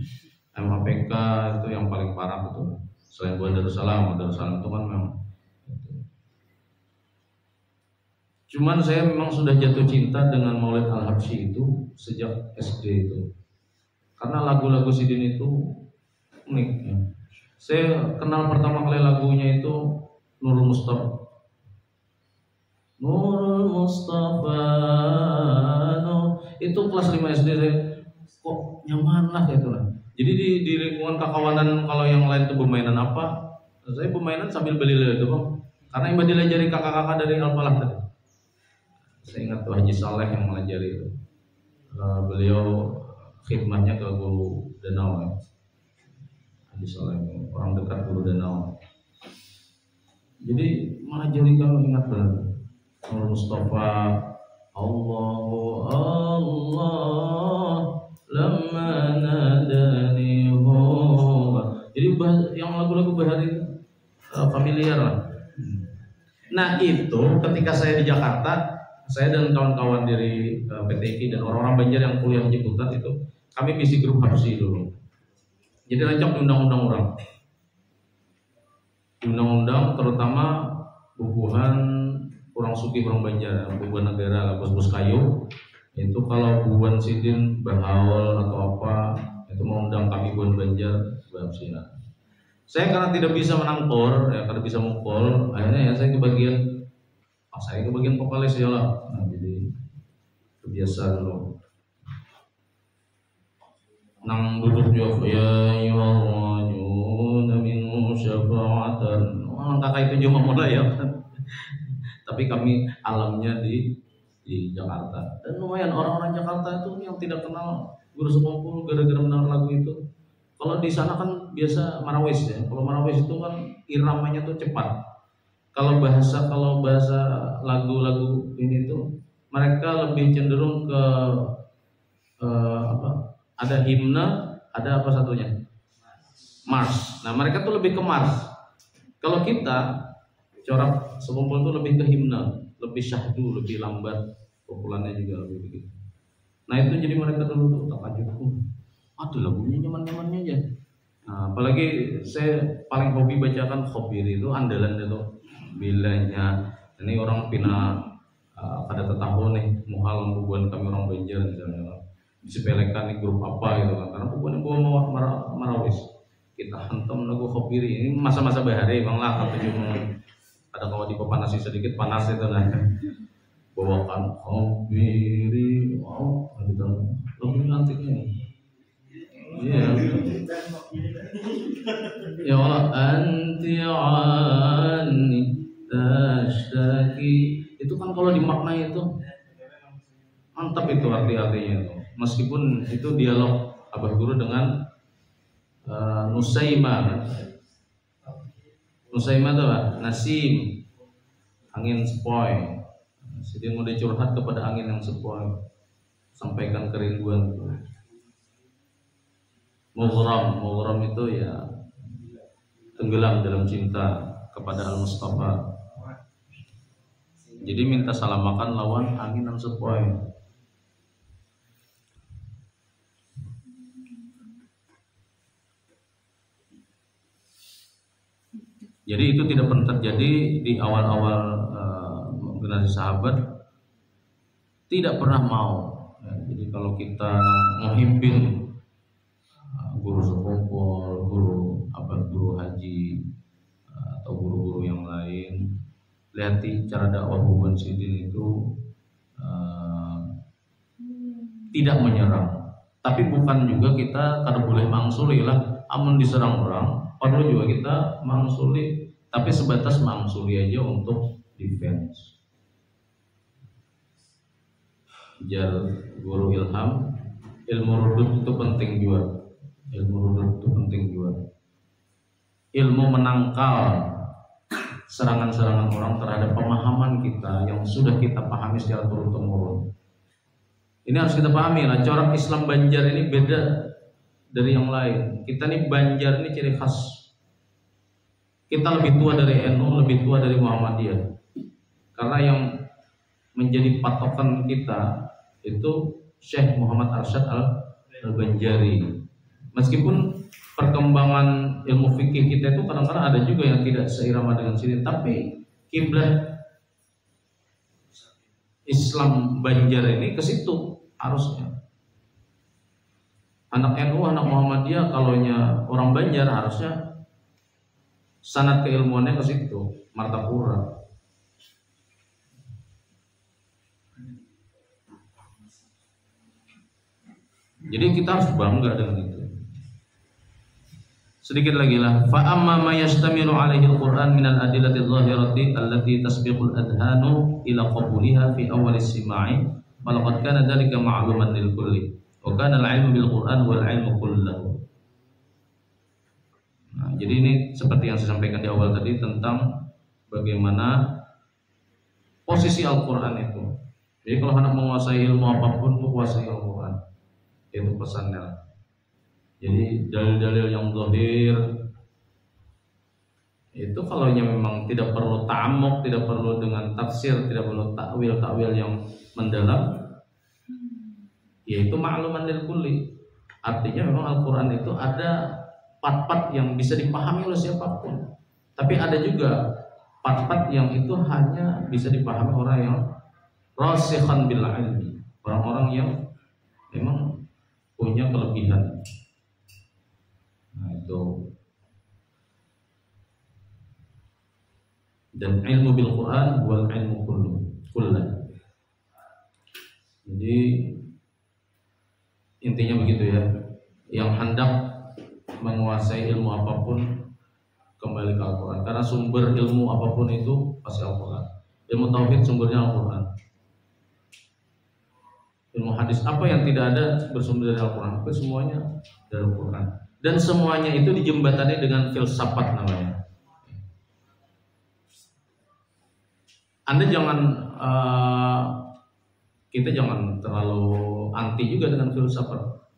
MAPK itu yang paling parah betul. Selain buat Darussalam itu kan memang. Cuman saya memang sudah jatuh cinta dengan Maulid Al-Habsyi itu sejak SD itu. Karena lagu-lagu Sidin itu unik ya. Saya kenal pertama kali lagunya itu Nurul Mustafa. Nurul Mustafa itu kelas 5 SD saya kok nyaman lah gitu lah. Jadi di lingkungan kakawanan kalau yang lain itu bermainan apa, saya bermainan sambil beli itu kok. Karena yang diajari kakak-kakak dari Al-Falah tadi. Saya ingat tuh Haji Saleh yang mengajari itu. Beliau khidmatnya ke Guru Danau ya. Haji Saleh orang dekat Guru Danau. Jadi mengajari kalau ingat benar. Nurul Mustafa Allah lamma nadani huwa. Jadi yang lagu-lagu bahari itu familiar lah. Nah itu ketika saya di Jakarta, saya dan kawan-kawan dari PTIK dan orang-orang Banjar yang kuliah di Ciputat itu, kami misi grup Habsyi dulu. Jadi rancang di undang-undang orang. Di undang-undang terutama bubuhan kurang suki orang Banjar, bubuhan negara, bos-bos kayu. Itu kalau bubuhan Sidin, Bahaul atau apa, itu mengundang kami bubuhan Banjar, Habsyi. Saya karena tidak bisa menangkor, ya karena bisa mukul, akhirnya ya saya kebagian vokalis ya lah. Nah, jadi kebiasaan dulu. Nang duduk jawab ya yuwajun min syafa'atan. Kakak itu cuma mulai ya. Tapi kami alamnya di Jakarta. Dan lumayan orang-orang Jakarta itu yang tidak kenal Guru Sekumpul gara-gara mendengar lagu itu. Kalau di sana kan biasa marawis ya. Kalau marawis itu kan iramanya tuh cepat. Kalau bahasa lagu-lagu ini tuh mereka lebih cenderung ke ada himne, ada apa satunya? Mars. Nah, mereka tuh lebih ke Mars. Kalau kita corak Sekumpul tuh lebih ke himne, lebih syahdu, lebih lambat, pukulannya juga lebih begitu. Nah, itu jadi mereka dulu tuh takjub. Aduh, lagunya nyaman-nyamannya aja. Nah, apalagi saya paling hobi bacakan Khobiri itu andalan itu. Bilanya ini orang pina pada tetangga nih muhal bubuhan kami orang Banjar misalnya disepelekan di grup apa gitu kan, karena bubuhan bawa marawis kita hantam lagu Khobiri. Ini masa-masa bahari bang lah kata cuma ada kalau dipanasi sedikit panas itu nah bawakan Khobiri wow gitu lebih nantinya iya ya Allah anti anni tashtaki. Itu kan kalau dimaknai itu mantap itu artinya itu. Meskipun itu dialog Abah Guru dengan Nusaimah. Nusaimah itu apa? Nasim, angin sepoi. Jadi mau curhat kepada angin yang sepoi, sampaikan kerinduan. Mughram itu ya tenggelam dalam cinta kepada Al-Mustafa. Jadi minta salamakan lawan angin yang sepoi. Jadi itu tidak pernah terjadi di awal-awal generasi sahabat. Tidak pernah mau. Ya, jadi kalau kita menghimpin guru Sekumpul, guru haji atau guru-guru yang lain, lihati cara dakwah bubuhan Sidin itu tidak menyerang. Tapi bukan juga kita kada boleh mangsuli lah. Amun diserang orang, perlu juga kita mangsuli. Tapi sebatas mangsuli aja untuk defense. Jar guru ilham, ilmu rudud itu penting juga. Ilmu rudud itu penting juga. Ilmu menangkal serangan-serangan orang terhadap pemahaman kita yang sudah kita pahami secara turun-temurun. Ini harus kita pahami lah. Corak Islam Banjar ini beda dari yang lain. Kita nih Banjar ini ciri khas. Kita lebih tua dari NU, lebih tua dari Muhammadiyah. Karena yang menjadi patokan kita itu Syekh Muhammad Arsyad Al-Banjari. Meskipun perkembangan ilmu fikih kita itu kadang-kadang ada juga yang tidak seirama dengan sini, tapi kiblat Islam Banjar ini ke situ harusnya. Anak NU, anak Muhammadiyah, kalaunya orang Banjar harusnya sanad keilmuannya ke situ, Martapura. Jadi kita harus bangga dengan itu. Sedikit lagi lah. Fa amma ma yastamilu alaihi al-Qur'an min al-adillati adh-dhahirati allati tasbiqu al-adhanu ila qabuliha fi awal as-sima'i wa laqad kana dhalika ma'luman lil kulli wa kana al-'ilmu bil Qur'an wal 'ilmu kulluhu. Nah, jadi ini seperti yang saya sampaikan di awal tadi tentang bagaimana posisi Al-Qur'an itu. Jadi kalau hendak menguasai ilmu apapun, menguasai Al-Qur'an. Itu pesannya. Jadi dalil-dalil yang zahir itu kalau memang tidak perlu ta'amuk, tidak perlu dengan tafsir, tidak perlu takwil yang mendalam, yaitu ma'luman lil kulli. Artinya memang Al-Qur'an itu ada part-part yang bisa dipahami oleh siapapun. Tapi ada juga part-part yang itu hanya bisa dipahami orang yang rasikhan bil ilmi, orang-orang yang memang punya kelebihan. Nah, itu. Dan ilmu bil Quran wal ilmu kullan. Jadi intinya begitu ya. Yang hendak menguasai ilmu apapun kembali ke Al-Quran. Karena sumber ilmu apapun itu pasti Al-Quran. Ilmu tauhid sumbernya Al-Quran. Ilmu hadis apa yang tidak ada bersumber dari Al-Quran, itu semuanya dari Al-Quran. Dan semuanya itu dijembatani dengan filsafat namanya. Anda jangan kita jangan terlalu anti juga dengan filsafat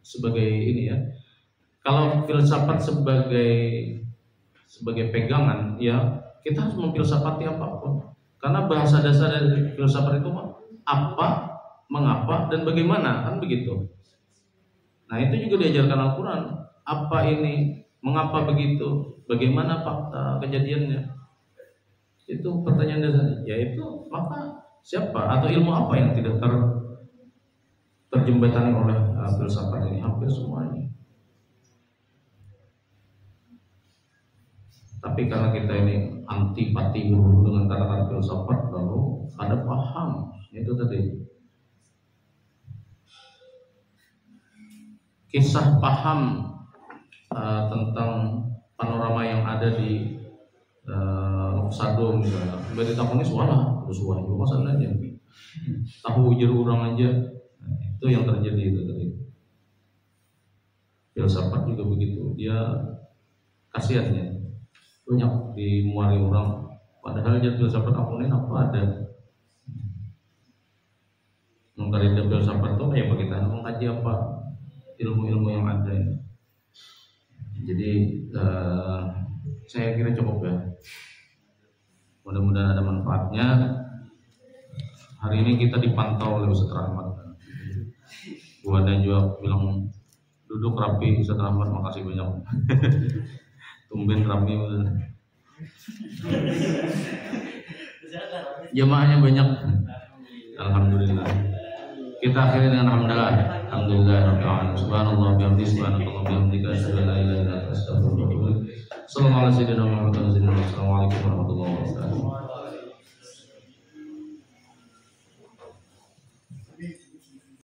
sebagai ini ya. Kalau filsafat sebagai pegangan ya, kita harus memfilsafati apapun. Karena bahasa dasar dari filsafat itu apa, mengapa, dan bagaimana, kan begitu. Nah itu juga diajarkan Al-Quran. Apa ini, mengapa begitu, bagaimana fakta kejadiannya. Itu pertanyaan dasar. Yaitu maka siapa atau ilmu apa yang tidak terjembatani oleh filsafat ini? Hampir semuanya. Tapi karena kita ini antipati dengan kata-kata filsafat, lalu ada paham itu tadi. Kisah paham tentang panorama yang ada di Sado misalnya. Berita ponis wala, terus wah itu masalah aja. Tahu ujar orang aja. Nah, itu yang terjadi itu tadi. Filsafat juga begitu. Dia kasihannya banyak dimuari orang. Padahal dia filsafat apunin apa ada. Mengkaji filsafat itu kayak kita mengkaji apa ilmu-ilmu yang ada ini. Jadi saya kira cukup ya. Mudah-mudahan ada manfaatnya. Hari ini kita dipantau oleh Ustaz Rahmat. Bu Ada juga bilang duduk rapi Ustaz Rahmat, makasih banyak. Tumben rapi. Jamaahnya banyak. Alhamdulillah. Kita akhiri dengan alhamdulillah. Alhamdulillahirabbil alamin. Subhanallah bihamdihi subhanallah bihamdika asyhadu an la ilaha illa anta astaghfiruka wa atubu ilaik. Sallallahu alaihi wa sallam. Assalamualaikum warahmatullahi wabarakatuh.